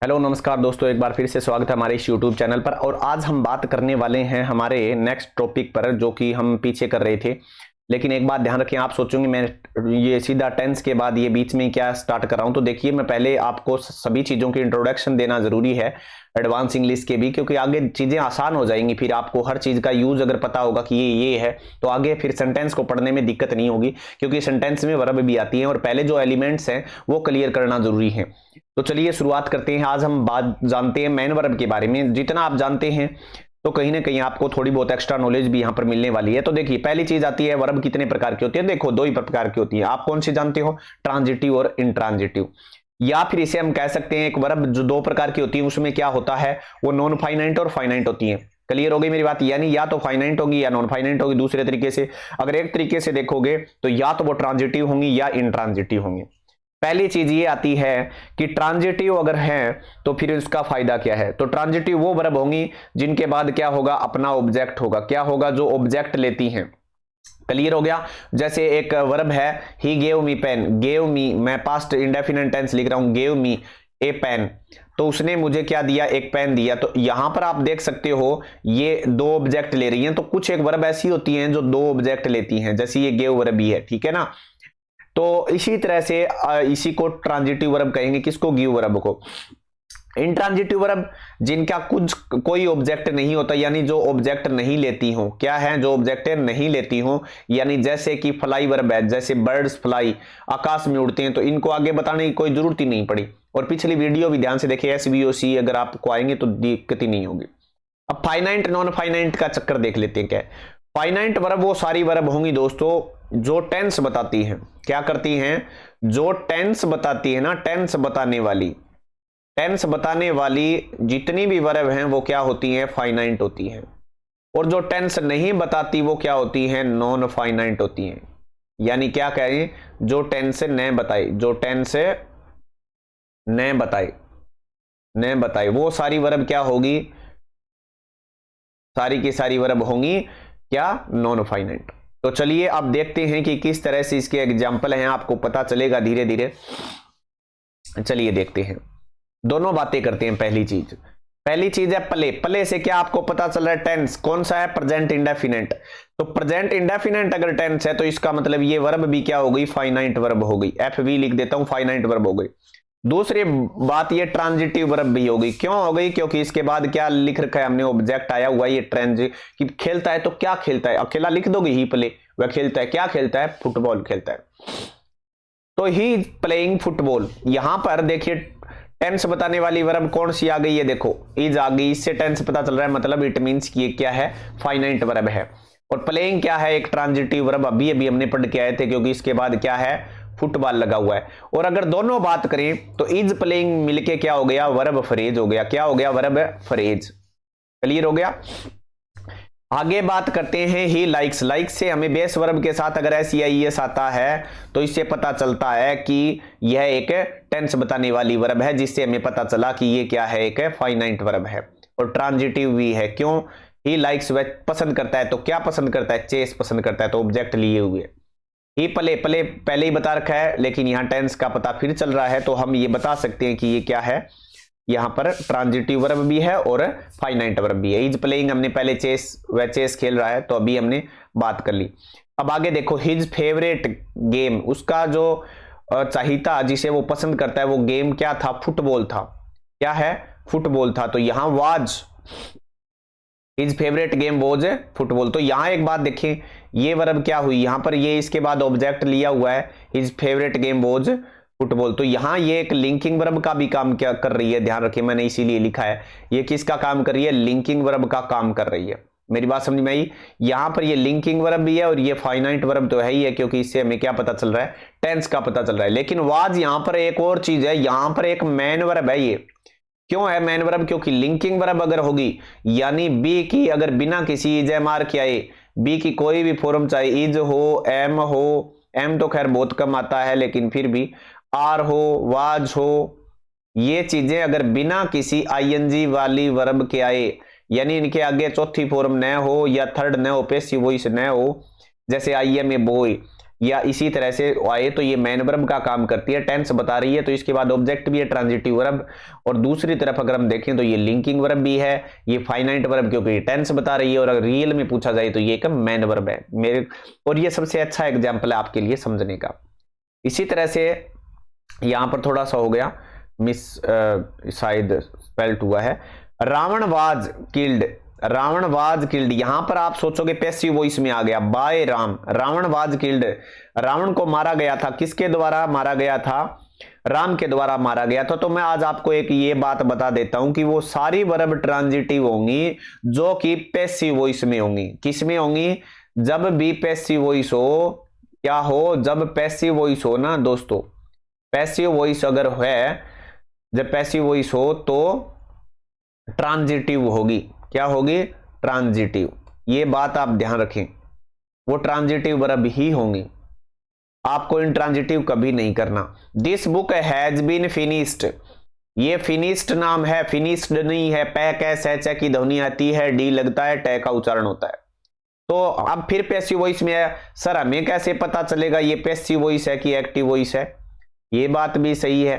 Hello नमस्कार दोस्तों, एक बार फिर से स्वागत है हमारे इस यूट्यूब चैनल पर। और आज हम बात करने वाले हैं हमारे नेक्स्ट टॉपिक पर, जो कि हम पीछे कर रहे थे। लेकिन एक बात ध्यान रखें, आप सोचेंगे मैं ये सीधा टेंस के बाद ये बीच में क्या स्टार्ट कर रहा हूं। तो देखिए, मैं पहले आपको सभी चीज़ों की इंट्रोडक्शन देना ज़रूरी है, एडवांस इंग्लिश के भी, क्योंकि आगे चीज़ें आसान हो जाएंगी। फिर आपको हर चीज़ का यूज़ अगर पता होगा कि ये है, तो आगे फिर सेंटेंस को पढ़ने में दिक्कत नहीं होगी, क्योंकि सेंटेंस में वर्ब भी आती है और पहले जो एलिमेंट्स हैं वो क्लियर करना ज़रूरी है। तो चलिए शुरुआत करते हैं। आज हम बात जानते हैं मेन वर्ब के बारे में। जितना आप जानते हैं तो कहीं ना कहीं आपको थोड़ी बहुत एक्स्ट्रा नॉलेज भी यहां पर मिलने वाली है। तो देखिए, पहली चीज आती है वर्ब कितने प्रकार की होती है। देखो, दो ही प्रकार की होती है। आप कौन सी जानते हो? ट्रांजिटिव और इंट्रांजिटिव। या फिर इसे हम कह सकते हैं एक वर्ब जो दो प्रकार की होती है, उसमें क्या होता है, वो नॉन फाइनाइट और फाइनाइट होती है। क्लियर हो गई मेरी बात? यानी या तो फाइनाइट होगी या नॉन फाइनाइट होगी। दूसरे तरीके से अगर एक तरीके से देखोगे तो या तो वो ट्रांजिटिव होंगी या इंट्रांजिटिव होंगी। पहली चीज ये आती है कि ट्रांजिटिव अगर है तो फिर इसका फायदा क्या है। तो ट्रांजिटिव वो वर्ब होंगी जिनके बाद क्या होगा, अपना ऑब्जेक्ट होगा। क्या होगा? जो ऑब्जेक्ट लेती हैं। क्लियर हो गया? जैसे एक वर्ब है, he gave me pen. Gave me, मैं पास्ट इंडेफिनिट टेंस लिख रहा हूं, गेव मी ए पेन। तो उसने मुझे क्या दिया? एक पेन दिया। तो यहां पर आप देख सकते हो ये दो ऑब्जेक्ट ले रही हैं। तो कुछ एक वर्ब ऐसी होती हैं जो दो ऑब्जेक्ट लेती हैं, जैसे ये गेव वर्ब ही है, ठीक है ना। तो इसी तरह से इसी को ट्रांजिटिव वर्ब कहेंगे। किसको? गिव वर्ब को। इंट्रांजिटिव वर्ब जिनका कुछ कोई ऑब्जेक्ट नहीं होता, यानी जो ऑब्जेक्ट नहीं लेती हो। क्या है? जो ऑब्जेक्ट नहीं लेती हो। यानी जैसे कि फ्लाई वर्ब है, जैसे बर्ड्स फ्लाई, आकाश में उड़ते हैं। तो इनको आगे बताने की कोई जरूरत ही नहीं पड़ी। और पिछली वीडियो भी ध्यान से देखिए, एसवीओसी, अगर आपको आएंगे तो दिक्कत ही नहीं होगी। अब फाइनाइट नॉन फाइनाइट का चक्कर देख लेते हैं। क्या है फाइनाइट वर्ब? वो सारी वर्ब होंगी दोस्तों जो टेंस बताती हैं। क्या करती हैं? जो टेंस बताती है ना, टेंस बताने वाली, टेंस बताने वाली जितनी भी वर्ब हैं वो क्या होती हैं? फाइनाइट होती हैं। और जो टेंस नहीं बताती वो क्या होती हैं? नॉन फाइनाइट होती हैं। यानी क्या कहें? जो टेंस न बताए, जो टेंस न बताए, न बताए, वो सारी वर्ब क्या होगी? सारी की सारी वर्ब होंगी क्या? Non finite. तो चलिए अब देखते हैं कि किस तरह से इसके एग्जाम्पल हैं, आपको पता चलेगा धीरे धीरे। चलिए देखते हैं, दोनों बातें करते हैं। पहली चीज है प्ले। प्ले से क्या आपको पता चल रहा है? टेंस कौन सा है? Present indefinite. तो प्रेजेंट इंडेफिनिट अगर टेंस है तो इसका मतलब ये वर्ब भी क्या हो गई? फाइनाइट वर्ब हो गई। एफ वी लिख देता हूं, फाइनाइट वर्ब हो गई। दूसरी बात, ये ट्रांजिटिव वर्ब भी होगी। क्यों हो गई? क्योंकि इसके बाद क्या लिख रखा है हमने? ऑब्जेक्ट आया हुआ है ये ट्रांज कि खेलता है। तो क्या खेलता है? अकेला लिख दोगे ही प्ले, वह खेलता है। क्या खेलता है? फुटबॉल खेलता है। तो ही प्लेइंग फुटबॉल। यहां पर देखिए टेंस बताने वाली वर्ब कौन सी आ गई है? देखो, इज आ गई। इससे टेंस पता चल रहा है, मतलब इट मींस कि ये क्या है? फाइनाइट वर्ब है। और प्लेइंग क्या है? एक ट्रांजिटिव वर्ब। अभी अभी हमने पढ़ के आए थे, क्योंकि इसके बाद क्या है? फुटबॉल लगा हुआ है। और अगर दोनों बात करें तो इज प्लेइंग मिलके क्या हो गया? वर्ब फ्रेज हो गया। क्या हो गया? Verb phrase. क्लियर हो गया? आगे बात करते हैं ही लाइक्स। लाइक्स से हमें बेस वर्ब के साथ अगर एस या ईएस आता है तो इससे पता चलता है कि यह एक टेंस बताने वाली वर्ब है, जिससे हमें पता चला कि ये क्या है? एक फाइनाइट वर्ब है और ट्रांजिटिव भी है। क्यों? ही लाइक्स, वह पसंद करता है। तो क्या पसंद करता है? चेस पसंद करता है। तो ऑब्जेक्ट लिए हुए। ही प्ले, प्ले पहले ही बता रखा है, लेकिन यहां टेंस का पता फिर चल रहा है। तो हम ये बता सकते हैं कि ये क्या है? यहां पर ट्रांजिटिव वर्ब भी है और फाइनाइट वर्ब भी है। इज प्लेइंग हमने पहले चेस, वह चेस खेल रहा है, तो अभी हमने बात कर ली। अब आगे देखो, हिज फेवरेट गेम, उसका जो चाहिता, जिसे वो पसंद करता है, वो गेम क्या था? फुटबॉल था। क्या है? फुटबॉल था। तो यहां was, his favourite game was football. तो यहां एक बात देखें, ये वर्ब क्या हुई? यहां पर ये इसके बाद ऑब्जेक्ट लिया हुआ है, his favourite game was football. तो यहां ये एक लिंकिंग वर्ब का भी काम क्या कर रही है? ध्यान रखिए, मैंने इसीलिए लिखा है। ये किसका काम कर रही है? लिंकिंग वर्ब का काम कर रही है। मेरी बात समझ में आई? यहां पर ये लिंकिंग वर्ब भी है और ये फाइनाइट वर्ब तो है ही है, क्योंकि इससे हमें क्या पता चल रहा है? टेंस का पता चल रहा है। लेकिन वाज यहां पर एक और चीज है, यहां पर एक मेन वर्ब है। ये क्यों है मेन वर्ब? क्योंकि लिंकिंग वर्ब अगर होगी, यानी बी की अगर बिना किसी इज एम आर के आए, बी की कोई भी फॉर्म, चाहे इज हो, एम तो खैर बहुत कम आता है, लेकिन फिर भी आर हो, वाज हो, ये चीजें अगर बिना किसी आईएनजी वाली वर्ब के आए, यानी इनके आगे चौथी फॉर्म न हो या थर्ड न हो, पैसिव वॉइस न हो, जैसे आई एम ए बॉय, या इसी तरह से आए तो ये मेन वर्ब का काम करती है, टेंस बता रही है तो इसके बाद ऑब्जेक्ट भी है ट्रांजिटिव वर्ब, और दूसरी तरफ अगर हम देखें तो ये लिंकिंग वर्ब भी है, ये फाइनाइट वर्ब क्योंकि ये टेंस बता रही है, और अगर रियल में पूछा जाए तो ये एक मेन वर्ब है मेरे, और ये सबसे अच्छा एग्जाम्पल है आपके लिए समझने का। इसी तरह से यहां पर थोड़ा सा हो गया मिस, शायद स्पेल्ट हुआ है, Ravan was killed, Ravan was killed, यहां पर आप सोचोगे पैसिव वॉइस में आ गया, by Ram, Ravan was killed, Ravan को मारा गया था, किसके द्वारा मारा गया था, राम के द्वारा मारा गया था। तो मैं आज आपको एक ये बात बता देता हूं कि वो सारी वर्ब ट्रांजिटिव होंगी जो कि पैसिव वॉइस में होंगी। किस में होंगी? जब भी पैसिव वॉइस हो, क्या हो, जब पैसिव वॉइस हो ना दोस्तों, पैसिव वॉइस अगर है, जब पैसिव वॉइस हो तो ट्रांजिटिव होगी। क्या होगी? ट्रांजिटिव। ये बात आप ध्यान रखें, वो ट्रांजिटिव वर्ब ही होंगी, आपको इंट्रांजिटिव कभी नहीं करना। This book has been finished, ये फिनिश्ड नाम है, फिनिश्ड नहीं है, पै कै सै च की ध्वनि आती है, डी लगता है, टे का उच्चारण होता है। तो अब फिर पैसिव वॉइस में है, सर हमें कैसे पता चलेगा ये पैसिव वॉइस है कि एक्टिव वॉइस है? ये बात भी सही है।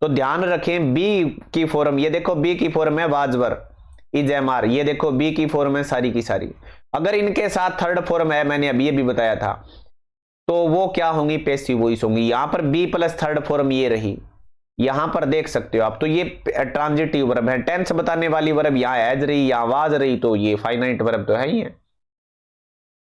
तो ध्यान रखें बी की फॉर्म, ये देखो बी की फॉर्म है वाजवर, इज एम आर, ये देखो बी की फॉर्म है सारी की सारी। अगर इनके साथ थर्ड फॉर्म है, मैंने अभी ये भी बताया था, तो वो क्या होंगी? पैसिव वॉइस होंगी। यहां पर बी प्लस थर्ड फॉर्म ये रही, यहां पर देख सकते हो आप, तो ये ट्रांजिटिव वर्ब है। टेंस बताने वाली वर्ब यहां एज रही, यहां वाज रही, तो ये फाइनाइट वर्ब तो है ही है।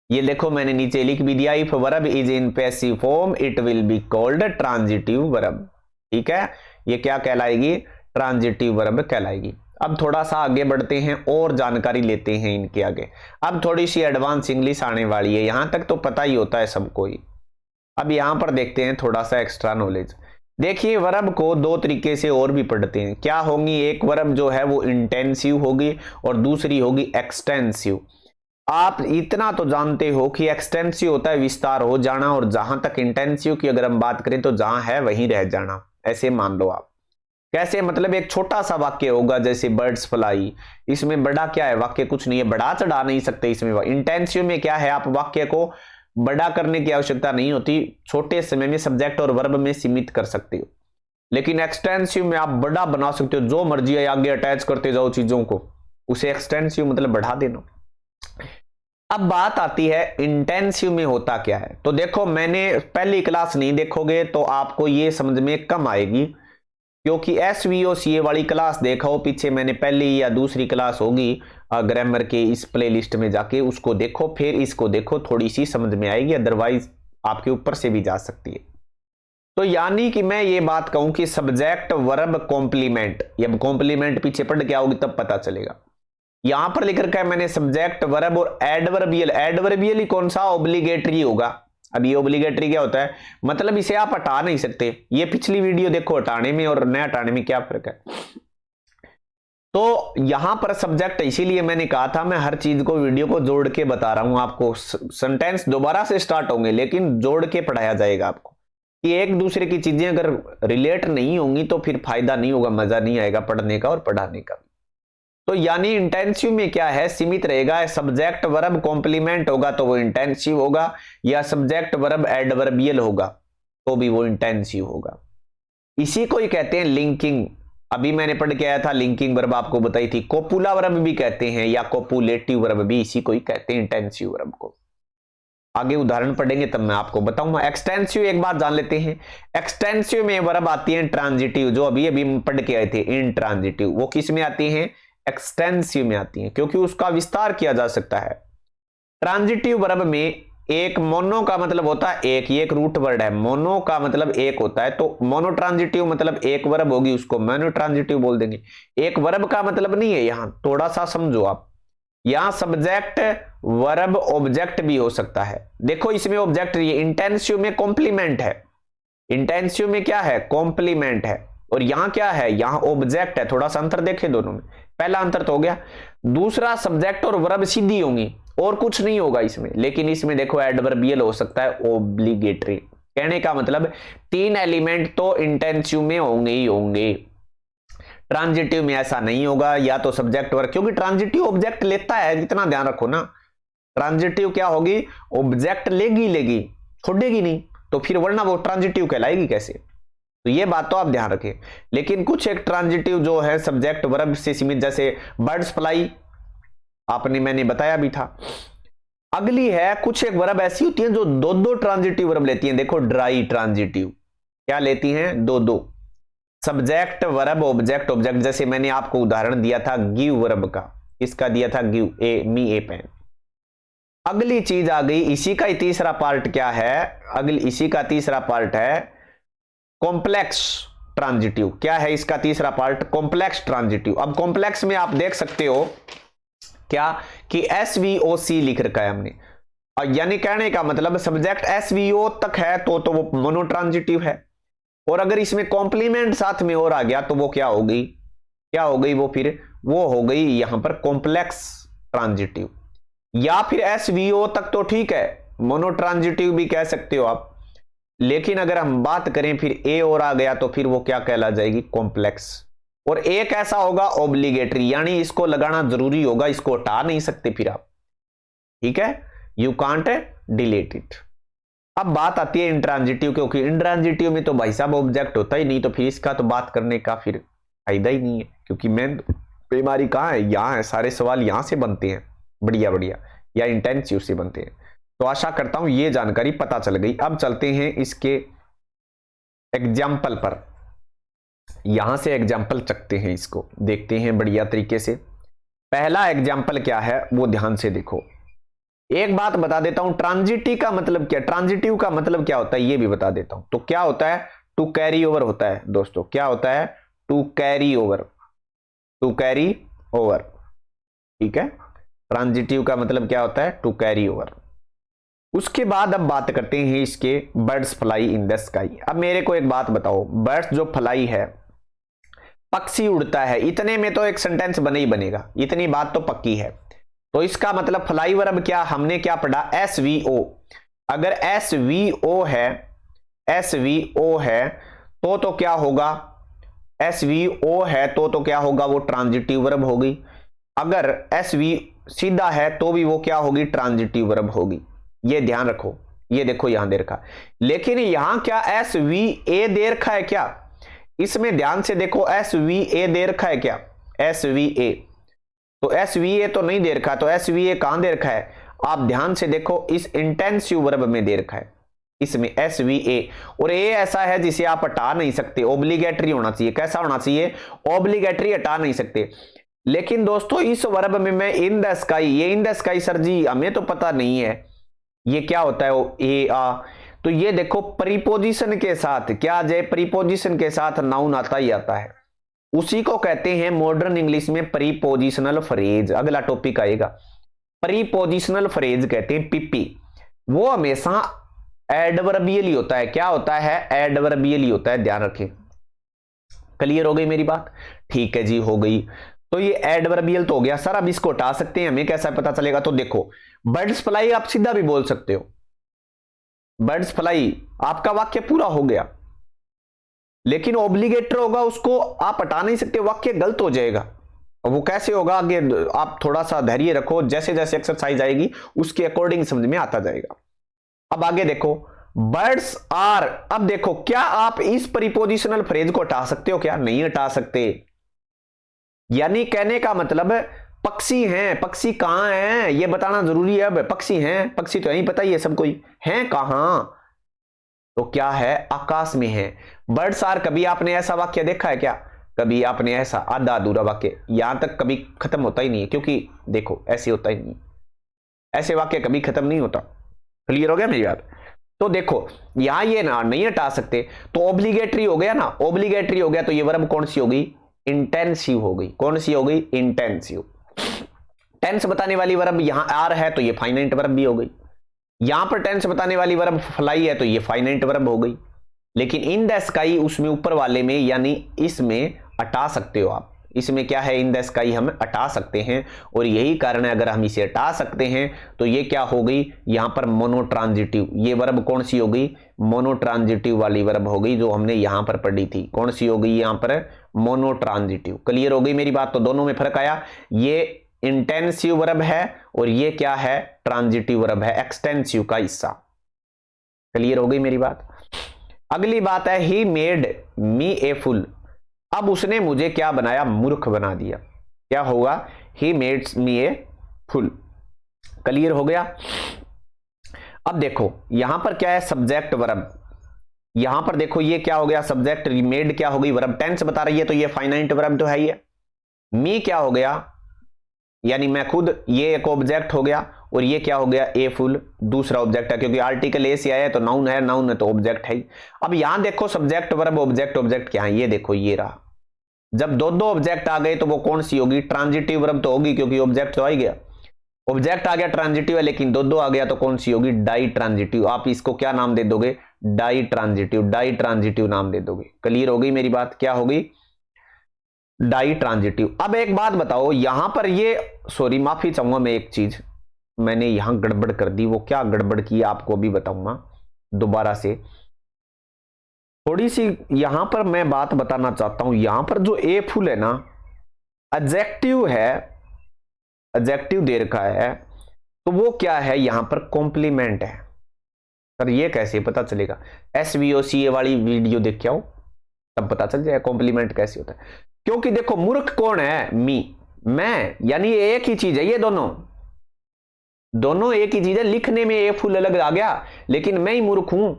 ये देखो मैंने नीचे लिख भी दिया, if verb is in passive form it will be called transitive verb. ठीक है, ये क्या कहलाएगी? ट्रांजिटिव वर्ब कहलाएगी। अब थोड़ा सा आगे बढ़ते हैं और जानकारी लेते हैं इनके आगे। अब थोड़ी सी एडवांस इंग्लिश आने वाली है, यहां तक तो पता ही होता है सबको ही। अब यहां पर देखते हैं थोड़ा सा एक्स्ट्रा नॉलेज। देखिए वर्ब को दो तरीके से और भी पढ़ते हैं। क्या होंगी? एक वर्ब जो है वो इंटेंसिव होगी और दूसरी होगी एक्सटेंसिव। आप इतना तो जानते हो कि एक्सटेंसिव होता है विस्तार हो जाना, और जहां तक इंटेंसिव की अगर हम बात करें तो जहां है वहीं रह जाना, ऐसे मान लो आप। कैसे? मतलब एक छोटा सा वाक्य होगा जैसे बर्ड्स फ्लाई, इसमें बड़ा क्या है? वाक्य कुछ नहीं है, बड़ा चढ़ा नहीं सकते इसमें। इंटेंसिव में क्या है? आप वाक्य को बड़ा करने की आवश्यकता नहीं होती, छोटे समय में सब्जेक्ट और वर्ब में सीमित कर सकते हो। लेकिन एक्सटेंसिव में आप बड़ा बना सकते हो, जो मर्जी है आगे अटैच करते जाओ चीजों को, उसे एक्सटेंसिव मतलब बढ़ा देना। अब बात आती है इंटेंसिव में होता क्या है। तो देखो मैंने पहली क्लास नहीं देखोगे तो आपको ये समझ में कम आएगी, क्योंकि SVOCA वाली क्लास देखा हो पीछे, मैंने पहली या दूसरी क्लास होगी ग्रामर के इस प्लेलिस्ट में जाके उसको देखो, फिर इसको देखो, थोड़ी सी समझ में आएगी, अदरवाइज आपके ऊपर से भी जा सकती है। तो यानी कि मैं ये बात कहूं कि सब्जेक्ट वर्ब कॉम्प्लीमेंट, या कॉम्प्लीमेंट पीछे पढ़ के आओगे तब पता चलेगा। यहां पर लिख रखा है मैंने सब्जेक्ट वर्ब और एडवर्बियल। एडवर्बियल ही कौन सा? ऑब्लिगेटरी होगा। अब ये ऑब्लिगेटरी क्या होता है? मतलब इसे आप हटा नहीं सकते। ये पिछली वीडियो देखो, हटाने में और न हटाने में क्या फर्क है। तो यहां पर सब्जेक्ट, इसीलिए मैंने कहा था मैं हर चीज को, वीडियो को जोड़ के बता रहा हूं आपको। सेंटेंस दोबारा से स्टार्ट होंगे लेकिन जोड़ के पढ़ाया जाएगा आपको, कि एक दूसरे की चीजें अगर रिलेट नहीं होंगी तो फिर फायदा नहीं होगा, मजा नहीं आएगा पढ़ने का और पढ़ाने का। तो यानी इंटेंसिव में क्या है? सीमित रहेगा। सब्जेक्ट वर्ब कॉम्प्लीमेंट होगा तो वो इंटेंसिव होगा, या सब्जेक्ट वर्ब एडवर्बियल होगा तो भी वो इंटेंसिव होगा। इसी को ही कहते हैं लिंकिंग। अभी मैंने पढ़ के आया था, लिंकिंग वर्ब आपको बताई थी। कोपुला वर्ब भी कहते हैं या कोपुलेटिव वर्ब भी इसी को ही कहते हैं, इंटेंसिव वर्ब को। आगे उदाहरण पढ़ेंगे तब मैं आपको बताऊंगा। एक्सटेंसिव एक बात जान लेते हैं। एक्सटेंसिव में वर्ब आती है ट्रांजिटिव, जो अभी अभी पढ़ के आए थे इंट्रांजिटिव, वो किस में आती है? एक्सटेंसिव में आती है, क्योंकि उसका विस्तार किया जा सकता है। ट्रांजिटिव वर्ब में एक मोनो का मतलब होता है एक, ये एक रूट वर्ड है, मोनो का मतलब एक होता है, तो मोनो ट्रांजिटिव मतलब एक वर्ब होगी, उसको मोनो ट्रांजिटिव बोल देंगे। एक वर्ब का मतलब नहीं है, यहां थोड़ा सा समझो आप। यहां सब्जेक्ट वर्ब ऑब्जेक्ट भी हो सकता है। देखो इसमें ऑब्जेक्ट, ये इंटेंसिव में कॉम्प्लीमेंट है, इंटेंसिव में क्या है? कॉम्प्लीमेंट है, और यहां क्या है? यहां ऑब्जेक्ट है। थोड़ा सा अंतर देखें दोनों में, पहला अंतर तो हो गया। दूसरा, सब्जेक्ट और वर्ब सीधी होंगी और कुछ नहीं होगा इसमें, लेकिन इसमें देखो एडवर्बियल हो सकता है, ऑब्लिगेटरी। कहने का मतलब तीन एलिमेंट तो इंटेंसिव में होंगे ही होंगे, ट्रांजिटिव में ऐसा नहीं होगा। या तो सब्जेक्ट वर्ब, क्योंकि ट्रांजिटिव ऑब्जेक्ट लेता है, इतना ध्यान रखो ना। ट्रांजिटिव क्या होगी? ऑब्जेक्ट लेगी। छोड़ेगी नहीं, तो फिर वरना वो ट्रांजिटिव कहलाएगी कैसे। तो ये बात तो आप ध्यान रखें। लेकिन कुछ एक ट्रांजिटिव जो है सब्जेक्ट वर्ब से सीमित, जैसे बर्ड्स फ्लाई आपने मैंने बताया भी था। अगली है, कुछ एक वर्ब ऐसी होती हैं जो दो दो ट्रांजिटिव वर्ब लेती हैं। देखो ड्राई ट्रांजिटिव क्या लेती हैं, दो दो सब्जेक्ट वर्ब ऑब्जेक्ट ऑब्जेक्ट। जैसे मैंने आपको उदाहरण दिया था गिव वर्ब का, इसका दिया था गिव ए पेन। अगली चीज आ गई, इसी का ही तीसरा पार्ट क्या है, इसी का तीसरा पार्ट है कॉम्प्लेक्स ट्रांजिटिव। क्या है इसका तीसरा पार्ट, कॉम्प्लेक्स ट्रांजिटिव। अब कॉम्प्लेक्स में आप देख सकते हो क्या कि SVOC लिख रखा है हमने, और यानी कहने का मतलब सब्जेक्ट SVO तक है तो वो मोनोट्रांजिटिव है। और अगर इसमें कॉम्प्लीमेंट साथ में और आ गया तो वो क्या हो गई, वो फिर वो हो गई यहां पर कॉम्प्लेक्स ट्रांजिटिव। या फिर SVO तक तो ठीक है, मोनोट्रांजिटिव भी कह सकते हो आप। लेकिन अगर हम बात करें फिर ए और आ गया तो फिर वो क्या कहला जाएगी, कॉम्प्लेक्स। और एक ऐसा होगा ऑब्लिगेटरी, यानी इसको लगाना जरूरी होगा, इसको हटा नहीं सकते फिर आप, ठीक है, यू कांट डिलीट इट। अब बात आती है इंट्रांजिटिव, क्योंकि इंट्रांजिटिव में तो भाई साहब ऑब्जेक्ट होता ही नहीं, तो फिर इसका तो बात करने का फिर फायदा ही नहीं है, क्योंकि मेन बीमारी कहां है, यहां है। सारे सवाल यहां से बनते हैं, बढ़िया बढ़िया, या इंटेंसिव से बनते हैं। तो आशा करता हूं ये जानकारी पता चल गई। अब चलते हैं इसके एग्जाम्पल पर, यहां से एग्जाम्पल चकते हैं, इसको देखते हैं बढ़िया तरीके से। पहला एग्जाम्पल क्या है वो ध्यान से देखो। एक बात बता देता हूं, ट्रांजिटिव का मतलब क्या, ट्रांजिटिव का मतलब क्या होता है ये भी बता देता हूं। तो क्या होता है, टू कैरी ओवर होता है दोस्तों। क्या होता है, to carry over, to carry over, ठीक है। ट्रांजिटिव का मतलब क्या होता है, टू कैरी ओवर। उसके बाद अब बात करते हैं इसके birds fly in the sky. अब मेरे को एक बात बताओ, बर्ड्स जो फ्लाई है, पक्षी उड़ता है, इतने में तो एक सेंटेंस बने ही बनेगा, इतनी बात तो पक्की है। तो इसका मतलब फ्लाई वर्ब क्या, हमने क्या पढ़ा, SVO। अगर SVO है, SVO है तो क्या होगा, SVO है तो क्या होगा, वो ट्रांजिटिव वर्ब होगी। अगर SV सीधा है तो भी वो क्या होगी, ट्रांजिटिव वर्ब होगी। ये ध्यान रखो, ये देखो यहां दे रखा। लेकिन यहां क्या SVA दे रखा है क्या, इसमें ध्यान से देखो, SVA दे रखा है क्या, SVA। तो SVA तो नहीं दे रखा, तो SVA कहां दे रखा है, आप ध्यान से देखो, इस इंटेंसिव वर्ब में दे रखा है, इसमें SVA। और ए ऐसा है जिसे आप हटा नहीं सकते, ऑब्लिगेटरी होना चाहिए। कैसा होना चाहिए, ऑब्लिगेटरी, हटा नहीं सकते। लेकिन दोस्तों इस वर्ब में मैं इन द स्काई, ये इन द स्काई सर जी हमें तो पता नहीं है ये क्या होता है, ए आ। तो ये देखो प्रीपोजिशन के साथ क्या आ जाए, प्रीपोजिशन के साथ नाउन आता ही आता है, उसी को कहते हैं मॉडर्न इंग्लिश में प्रीपोजिशनल फ्रेज। अगला टॉपिक आएगा, प्रीपोजिशनल फ्रेज कहते हैं, पीपी। वो हमेशा एडवर्बियल ही होता है। क्या होता है, एडवर्बियल ही होता है, ध्यान रखें। क्लियर हो गई मेरी बात, ठीक है जी, हो गई। तो ये एडवर्बियल तो हो गया सर। अब इसको हटा सकते हैं, हमें कैसा पता चलेगा, तो देखो बर्ड्स फ्लाई आप सीधा भी बोल सकते हो, बर्ड्स फ्लाई आपका वाक्य पूरा हो गया। लेकिन ऑब्लिगेटर होगा, उसको आप हटा नहीं सकते, वाक्य गलत हो जाएगा। वो कैसे होगा, आगे आप थोड़ा सा धैर्य रखो, जैसे जैसे एक्सरसाइज आएगी उसके अकॉर्डिंग समझ में आता जाएगा। अब आगे देखो, बर्ड्स आर। अब देखो क्या आप इस प्रीपोजिशनल फ्रेज को हटा सकते हो, क्या नहीं हटा सकते। यानी कहने का मतलब पक्षी हैं, पक्षी कहां हैं ये बताना जरूरी है। अब पक्षी हैं, पक्षी तो यही पता ही है सबको ही, हैं कहां, तो क्या है, आकाश में है। बर्ड्स आर, कभी आपने ऐसा वाक्य देखा है क्या, कभी आपने ऐसा आधा अधूरा वाक्य, यहां तक कभी खत्म होता ही नहीं है, क्योंकि देखो ऐसे होता ही नहीं, ऐसे वाक्य कभी खत्म नहीं होता। क्लियर हो गया मेरी बात। तो देखो यहां ये ना नहीं हटा सकते, तो ऑब्लिगेटरी हो गया ना, ऑब्लिगेटरी हो गया तो ये वर्ब कौन सी हो गई, इंटेंसिव हो गई। कौन सी हो गई, इंटेंसिव। टेंस बताने वाली वर्ब यहां आर है तो ये फाइनाइट वर्ब भी हो गई। यहां पर टेंस बताने वाली वर्ब फ्लाई है तो ये फाइनाइट वर्ब हो गई। लेकिन इन द स्काई उसमें ऊपर वाले में, यानी इसमें हटा सकते हो आप, इसमें क्या है, इन द स्काई हम हटा सकते हैं। और यही कारण है, अगर हम इसे हटा सकते हैं तो ये क्या हो गई, यहां पर मोनोट्रांजिटिव। ये वर्ब कौन सी हो गई, मोनोट्रांजिटिव वाली वर्ब हो गई, जो हमने यहां पर पढ़ी थी। कौन सी हो गई यहां पर, मोनोट्रांजिटिव। क्लियर हो गई मेरी बात। तो दोनों में फर्क आया, ये इंटेंसिव वर्ब है और ये क्या है, ट्रांजिटिव वर्ब है, एक्सटेंसिव का हिस्सा। क्लियर हो गई मेरी बात। अगली बात है he made me a full. अब उसने मुझे क्या बनाया, मूर्ख बना दिया। क्या होगा, ही maids me a full. Clear हो गया। अब देखो यहां पर क्या है, सब्जेक्ट वर्ब। यहां पर देखो ये क्या हो गया, सब्जेक्ट, मेड क्या हो गई, वर्ब टेंस बता रही है, तो ये फाइनाइट वर्ब तो है ही है। मी क्या हो गया, यानी मैं खुद, ये एक ऑब्जेक्ट हो गया, और ये क्या हो गया, ए फुल दूसरा ऑब्जेक्ट है, क्योंकि आर्टिकल ए से आया है तो नाउन है, नाउन है तो ऑब्जेक्ट है ही। अब यहां देखो सब्जेक्ट वर्ब ऑब्जेक्ट, ऑब्जेक्ट क्या है, ये देखो ये रहा। जब दो दो ऑब्जेक्ट आ गए तो वो कौन सी होगी, ट्रांजिटिव वर्ब तो होगी, क्योंकि ऑब्जेक्ट तो आ ही गया। ऑब्जेक्ट आ गया ट्रांजिटिव है, लेकिन दो दो आ गया तो कौन सी होगी, डाई ट्रांजिटिव। आप इसको क्या नाम दे दोगे, डाई ट्रांजिटिव, डाई ट्रांजिटिव नाम दे दोगे। क्लियर हो गई मेरी बात, क्या होगी, डाई ट्रांजिटिव। अब एक बात बताओ यहां पर ये, सॉरी माफी चाहूंगा मैं, एक चीज मैंने यहां गड़बड़ कर दी, वो क्या गड़बड़ की आपको भी बताऊंगा दोबारा से। थोड़ी सी यहां पर मैं बात बताना चाहता हूं, यहां पर जो ए फुल है ना, एडजेक्टिव है, एडजेक्टिव दे रखा है, तो वो क्या है, यहां पर कॉम्प्लीमेंट है। सर ये कैसे पता चलेगा, SVOCA वाली वीडियो देख के आओ तब पता चल जाएगा कॉम्प्लीमेंट कैसे होता है। क्योंकि देखो मूर्ख कौन है, मी, मैं, यानी ये एक ही चीज है, ये दोनों दोनों एक ही चीज है। लिखने में ए फुल अलग आ गया, लेकिन मैं ही मूर्ख हूं,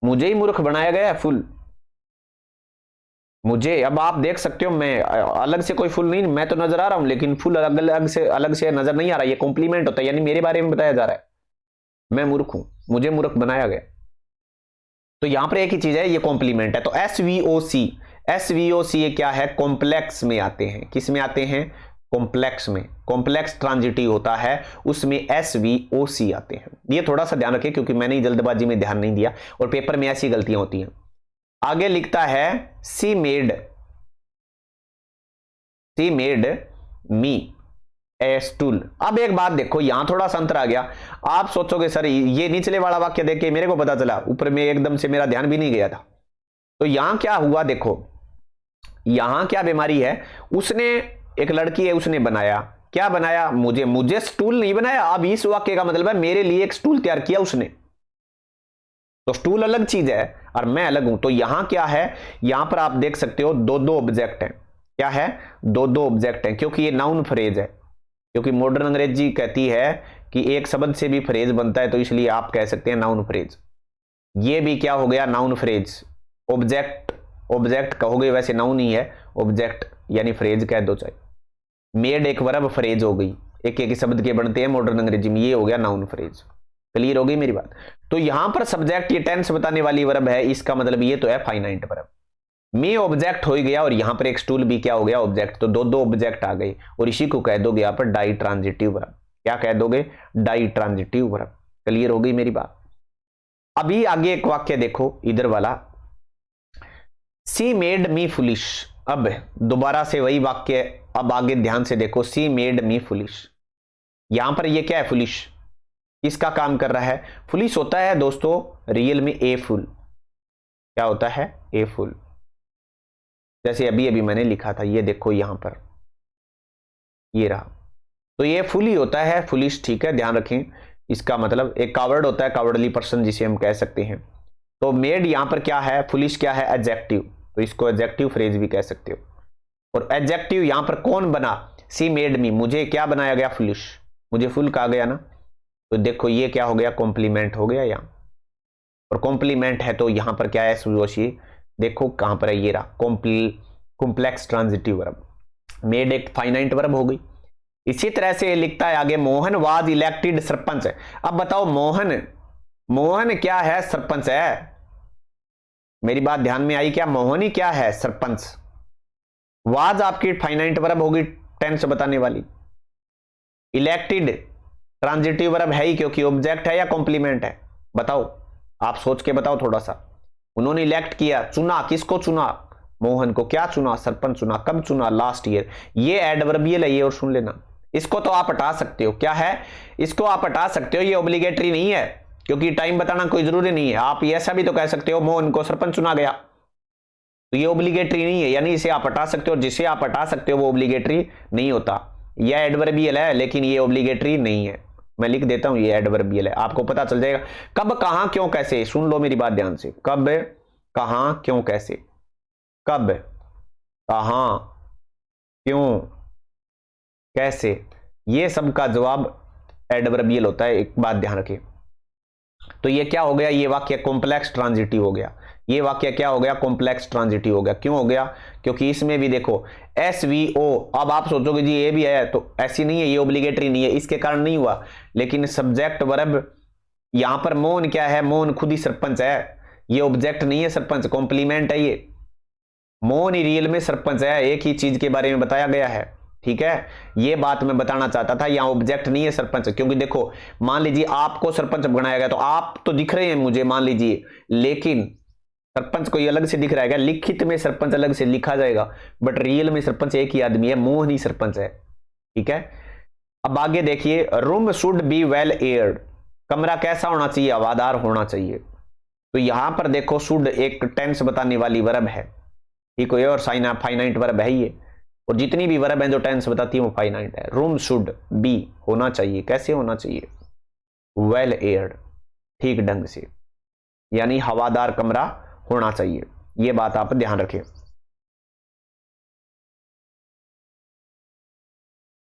मुझे ही मूर्ख बनाया गया है फुल मुझे। अब आप देख सकते हो मैं अलग से कोई फुल नहीं, मैं तो नजर आ रहा हूं, लेकिन फुल अलग से नजर नहीं आ रहा। ये कॉम्प्लीमेंट होता है, यानी मेरे बारे में बताया जा रहा है, मैं मूर्ख हूं, मुझे मूर्ख बनाया गया। तो यहां पर एक ही चीज है, ये कॉम्प्लीमेंट है। तो SVOC क्या है, कॉम्प्लेक्स में आते हैं। किस में आते हैं, कॉम्प्लेक्स में। कॉम्प्लेक्स ट्रांजिटिव होता है, उसमें SVOC आते हैं। ये थोड़ा सा ध्यान रखें, क्योंकि मैंने जल्दबाजी में ध्यान नहीं दिया और पेपर में ऐसी गलतियां होती हैं। आगे लिखता है सी मेड मी ए स्टूल। अब एक बात देखो, यहां थोड़ा सा अंतर आ गया। आप सोचोगे सर ये निचले वाला वाक्य देख के मेरे को पता चला, ऊपर में एकदम से मेरा ध्यान भी नहीं गया था। तो यहां क्या हुआ, देखो यहां क्या बीमारी है, उसने, एक लड़की है, उसने बनाया, क्या बनाया, मुझे स्टूल नहीं बनाया। अब इस वाक्य का मतलब है मेरे लिए एक स्टूल तैयार किया उसने, तो स्टूल अलग चीज है और मैं अलग हूं। तो यहां क्या है, यहां पर आप देख सकते हो दो दो ऑब्जेक्ट हैं। क्या है, दो दो ऑब्जेक्ट हैं, क्योंकि ये नाउन फ्रेज है। क्योंकि मॉडर्न अंग्रेजी कहती है कि एक शब्द से भी फ्रेज बनता है, तो इसलिए आप कह सकते हैं नाउन फ्रेज। ये भी क्या हो गया, नाउन फ्रेज। ऑब्जेक्ट कहोगे, वैसे नाउन ही है, ऑब्जेक्ट यानी फ्रेज कह दो चाहे। मेड एक वर्ब, फ्रेज हो गई, एक एक शब्द के बनते हैं मॉडर्न अंग्रेजी में, ये हो गया नाउन फ्रेज। क्लियर हो गई मेरी बात। तो यहां पर सब्जेक्ट ये टेंस बताने वाली वर्ब है, इसका मतलब ये तो है फाइनाइट वर्ब। मी ऑब्जेक्ट हो गया, और यहां पर एक स्टूल भी क्या हो गया, ऑब्जेक्ट। तो दो दो ऑब्जेक्ट आ गए, और इसी को कह दोगे यहां पर डाई ट्रांजिटिव वर्ब। क्या कह दोगे, डाई ट्रांजिटिव वर्ब। क्लियर हो गई मेरी बात। अभी आगे एक वाक्य देखो, इधर वाला, सी मेड मी फुलिश। अब दोबारा से वही वाक्य, अब आगे ध्यान से देखो, सी मेड मी फुलिश। यहां पर ये क्या है, फुलिश किसका काम कर रहा है, फुलिश होता है दोस्तों रियल में ए फुल। क्या होता है, ए फुल। जैसे अभी अभी मैंने लिखा था, ये देखो यहां पर ये रहा, तो ये फुल ही होता है, फुलिश। ठीक है, ध्यान रखें, इसका मतलब एक कावर्ड होता है, कावर्डली पर्सन जिसे हम कह सकते हैं। तो मेड यहां पर क्या है, फुलिश क्या है, एडजेक्टिव, तो इसको एडजेक्टिव फ्रेज भी कह सकते हो। और एडजेक्टिव यहां पर कौन बना, सी मेड मी, मुझे क्या बनाया गया, फुलिश, मुझे फुल कहा गया ना। तो देखो ये क्या हो गया, कॉम्प्लीमेंट हो गया यहां, और कॉम्प्लीमेंट है तो यहां पर क्या है, सुयोशी, देखो कहां पर है, ये रहा, कॉम्प्लेक्स ट्रांजिटिव वर्ब। मेड एक फाइनाइट वर्ब हो गई। इसी तरह से लिखता है आगे, मोहन वाज इलेक्टेड सरपंच। अब बताओ मोहन क्या है, सरपंच है। मेरी बात ध्यान में आई क्या, मोहन ही क्या है, सरपंच। वाज आपकी फाइनाइट वर्ब होगी, टेंस बताने वाली। इलेक्टेड ट्रांजिटिव वर्ब है ही, क्योंकि ऑब्जेक्ट है या कॉम्प्लीमेंट है, बताओ, आप सोच के बताओ थोड़ा सा। उन्होंने इलेक्ट किया, चुना, किसको चुना, मोहन को। क्या चुना, सरपंच चुना। कब चुना, लास्ट ईयर। ये एडवर्बियल है, ये और सुन लेना। इसको तो आप हटा सकते हो, क्या है, इसको आप हटा सकते हो, ये ऑब्लिगेटरी नहीं है, क्योंकि टाइम बताना कोई जरूरी नहीं है। आप ऐसा भी तो कह सकते हो, मोहन को सरपंच चुना गया, तो ये ऑब्लिगेटरी नहीं है, यानी इसे आप हटा सकते हो। जिसे आप हटा सकते हो वो ऑब्लिगेटरी नहीं होता। यह एडवर्बियल है, लेकिन ये ऑब्लिगेटरी नहीं है। मैं लिख देता हूं ये एडवर्बियल है, आपको पता चल जाएगा कब कहां क्यों कैसे। सुन लो मेरी बात ध्यान से, कब कहां क्यों कैसे, कब कहां क्यों कैसे, ये सब का जवाब एडवर्बियल होता है। एक बात ध्यान रखिए। तो ये क्या हो गया, ये वाक्य कॉम्प्लेक्स ट्रांजिटिव हो गया। ये वाक्य क्या हो गया, कॉम्प्लेक्स ट्रांजिटिव हो गया। क्यों हो गया, क्योंकि इसमें भी देखो SVO। अब आप सोचोगे जी ये भी है, तो ऐसी नहीं है, ये ऑब्लिगेटरी नहीं है, इसके कारण नहीं हुआ। लेकिन सब्जेक्ट वर्ब यहां पर मोहन क्या है, मोहन खुद ही सरपंच है, ये ऑब्जेक्ट नहीं है सरपंच, कॉम्प्लीमेंट है ये। मोहन ही रियल में सरपंच है, एक ही चीज के बारे में बताया गया है, ठीक है। ये बात मैं बताना चाहता था, यहां ऑब्जेक्ट नहीं है सरपंच। क्योंकि देखो मान लीजिए आपको सरपंच बनाया गया, तो आप तो दिख रहे हैं मुझे मान लीजिए, लेकिन सरपंच कोई अलग से दिख रहा है क्या, लिखित में सरपंच अलग से लिखा जाएगा, बट रियल में सरपंच एक ही आदमी है, मोहन ही सरपंच है, ठीक है। अब आगे देखिए, room should be well aired, कमरा कैसा होना चाहिए, हवादार होना चाहिए। तो यहां पर देखो शुड एक टेंस बताने वाली वर्ब है, ठीक है, और साइन फाइनाइट वर्ब है ये, और जितनी भी वर्ब है जो टेंस बताती है वो फाइनाइट है। रूम शुड बी होना चाहिए, कैसे होना चाहिए, वेल एयर्ड, ठीक ढंग से, यानी हवादार कमरा होना चाहिए। यह बात आप ध्यान रखें।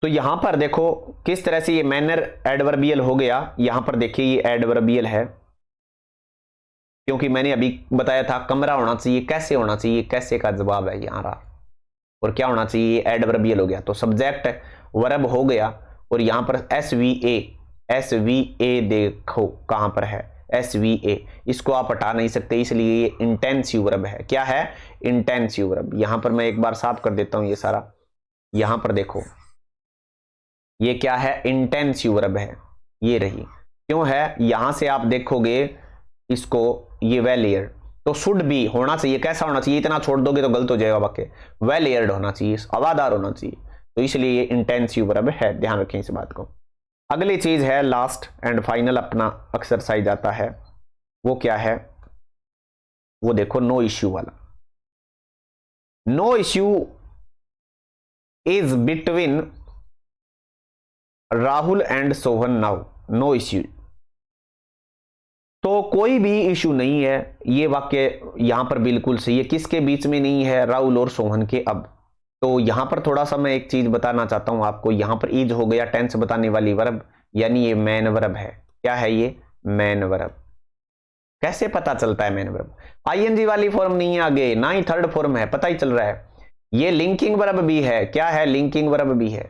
तो यहां पर देखो किस तरह से ये मैनर एडवर्बियल हो गया। यहां पर देखिए ये एडवर्बियल है, क्योंकि मैंने अभी बताया था कमरा होना चाहिए, कैसे होना चाहिए, कैसे का जवाब है यहां रहा, और क्या होना चाहिए, एडवर्बियल हो गया। तो सब्जेक्ट वर्ब हो गया, और यहां पर SVA देखो कहां पर है, SVA, इसको आप हटा नहीं सकते, इसलिए ये इंटेंसिव वर्ब है। क्या है, इंटेंसिव वर्ब। यहां पर मैं एक बार साफ कर देता हूं ये सारा। यहां पर देखो ये क्या है, इंटेंसिव वर्ब है, ये रही। क्यों है, यहां से आप देखोगे इसको, ये वेल एयर्ड, तो शुड बी होना चाहिए, कैसा होना चाहिए, इतना छोड़ दोगे तो गलत हो जाएगा वाक्य, वेल एयर्ड होना चाहिए, हवादार होना चाहिए। तो इसलिए ये इंटेंसिव वर्ब है, ध्यान रखें इस बात को। अगली चीज है लास्ट एंड फाइनल अपना एक्सरसाइज आता है, वो क्या है, वो देखो नो इश्यू वाला। No issue is between Rahul and Sohan now, no issue, तो कोई भी इश्यू नहीं है। ये वाक्य यहां पर बिल्कुल सही है, किसके बीच में नहीं है, राहुल और सोहन के। अब तो यहां पर थोड़ा सा मैं एक चीज बताना चाहता हूं आपको, यहां पर इज हो गया टेंस बताने वाली वर्ब, यानी ये मैन वर्ब है। क्या है ये, मैन वर्ब। कैसे पता चलता है मैन वर्ब, ING वाली फॉर्म नहीं है आगे, ना ही थर्ड फॉर्म है, पता ही चल रहा है। ये लिंकिंग वर्ब भी है, क्या है, लिंकिंग वर्ब भी है।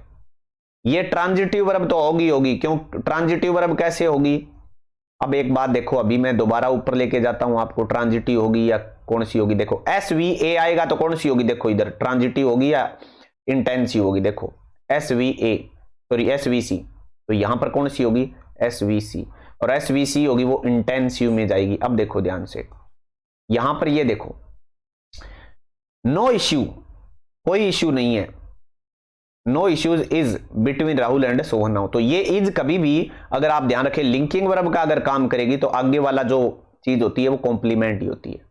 ये ट्रांजिटिव वर्ब तो होगी, क्यों ट्रांजिटिव वर्ब कैसे होगी। अब एक बात देखो, अभी मैं दोबारा ऊपर लेके जाता हूं आपको, ट्रांजिटिव होगी या कौन सी होगी, देखो SVA आएगा तो कौन सी होगी, देखो इधर ट्रांजिटिव होगी या इंटेंसिव होगी, देखो SVC, तो यहां पर कौन सी होगी, SVC, और SVC होगी वो इंटेंसिव में जाएगी। अब देखो ध्यान से, यहां पर ये देखो नो इश्यू, कोई इश्यू नहीं है, no issues is between Rahul and Sohan now. तो ये इज कभी भी अगर आप ध्यान रखें लिंकिंग वर्ब का अगर काम करेगी तो आगे वाला जो चीज होती है वो कॉम्प्लीमेंट ही होती है,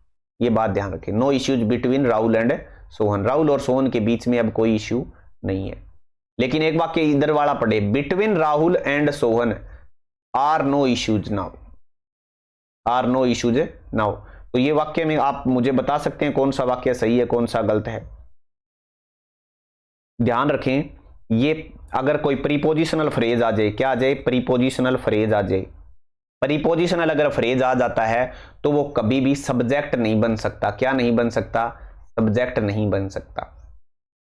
ये बात ध्यान रखें। No issues between Rahul and Sohan, Rahul और सोहन के बीच में अब कोई इश्यू नहीं है। लेकिन एक वाक्य इधर वाला पढ़े, between Rahul and Sohan are no issues now, are no issues now. तो ये वाक्य में आप मुझे बता सकते हैं कौन सा वाक्य सही है, कौन सा गलत है। ध्यान रखें, ये अगर कोई प्रीपोजिशनल फ्रेज आ जाए, क्या आ जाए, प्रीपोजिशनल फ्रेज आ जाए, प्रीपोजिशनल अगर फ्रेज आ जाता है तो वो कभी भी सब्जेक्ट नहीं बन सकता। क्या नहीं बन सकता, सब्जेक्ट नहीं बन सकता।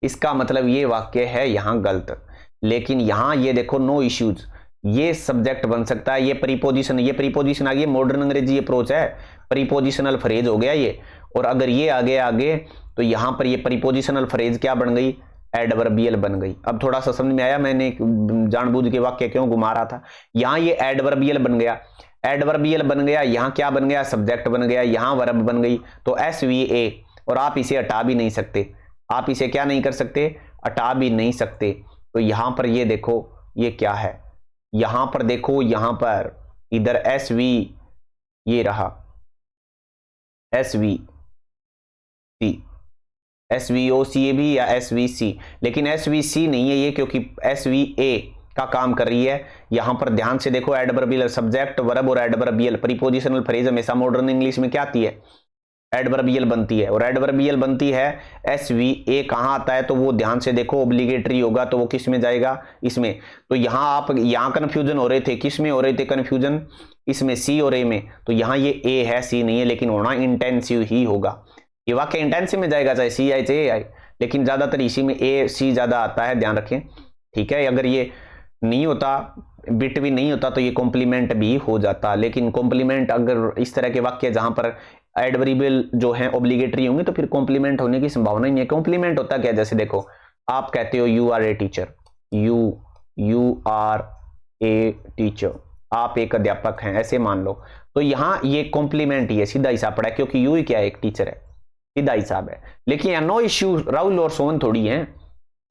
इसका मतलब ये वाक्य है यहां गलत। लेकिन यहां ये देखो नो इश्यूज, ये सब्जेक्ट बन सकता है, ये प्रीपोजिशन आ गई, मॉडर्न अंग्रेजी अप्रोच है, प्रीपोजिशनल फ्रेज हो गया ये। और अगर ये आ गया आगे तो यहां पर ये प्रीपोजिशनल फ्रेज क्या बन गई, एडवर्बियल बन गई। अब थोड़ा सा समझ में आया मैंने जानबूझ के वाक्य क्यों घुमा रहा था। यहां ये एडवर्बियल बन गया, एडवर्बियल बन गया, यहां क्या बन गया, सब्जेक्ट बन गया, यहां वर्ब बन गई, तो SVA, और आप इसे हटा भी नहीं सकते, आप इसे क्या नहीं कर सकते, हटा भी नहीं सकते। तो यहां पर ये देखो ये क्या है, यहां पर देखो, यहां पर इधर SV, ये रहा SVC, SVOC भी या SVC, लेकिन SVC नहीं है ये, क्योंकि SVA का काम कर रही है। यहां पर ध्यान से देखो, एडवर्बियल सब्जेक्ट वर्ब और एडवर्बियल प्रीपोजिशनल फ्रेज हमेशा मॉडर्न इंग्लिश में क्या आती है, एडवर्बियल बनती है। और एडवर्बियल बनती है SVA कहां आता है, तो वो ध्यान से देखो ऑब्लिगेटरी होगा तो वो किस में जाएगा, इसमें। तो यहां आप यहां कंफ्यूजन हो रहे थे, किस में हो रहे थे कंफ्यूजन, इसमें C और A में। तो यहां ये A है, C नहीं है, लेकिन होना इंटेंसिव ही होगा। ये वाक्य इंटेंसिव में जाएगा चाहे C आए चाहे A आए, लेकिन ज्यादातर इसी में A C ज्यादा आता है, ध्यान रखें, ठीक है। अगर ये नहीं होता, बिट भी नहीं होता, तो ये कॉम्प्लीमेंट भी हो जाता। लेकिन कॉम्प्लीमेंट अगर इस तरह के वाक्य जहां पर एडवर्बियल जो है ऑब्लिगेटरी होंगे, तो फिर कॉम्प्लीमेंट होने की संभावना ही नहीं है। कॉम्प्लीमेंट होता क्या, जैसे देखो आप कहते हो you are a teacher, you are a teacher, आप एक अध्यापक हैं, ऐसे मान लो। तो यहां ये कॉम्प्लीमेंट ही है, सीधा हिसाब पड़ा है, क्योंकि यू ही क्या है, एक टीचर है, सीधा हिसाब है। लेकिन यहाँ नो इश्यू राहुल और सोहन थोड़ी है,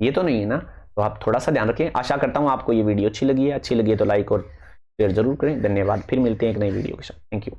ये तो नहीं है ना। तो आप थोड़ा सा ध्यान रखें। आशा करता हूं आपको ये वीडियो अच्छी लगी है तो लाइक और शेयर जरूर करें। धन्यवाद, फिर मिलते हैं एक नई वीडियो के साथ। Thank you.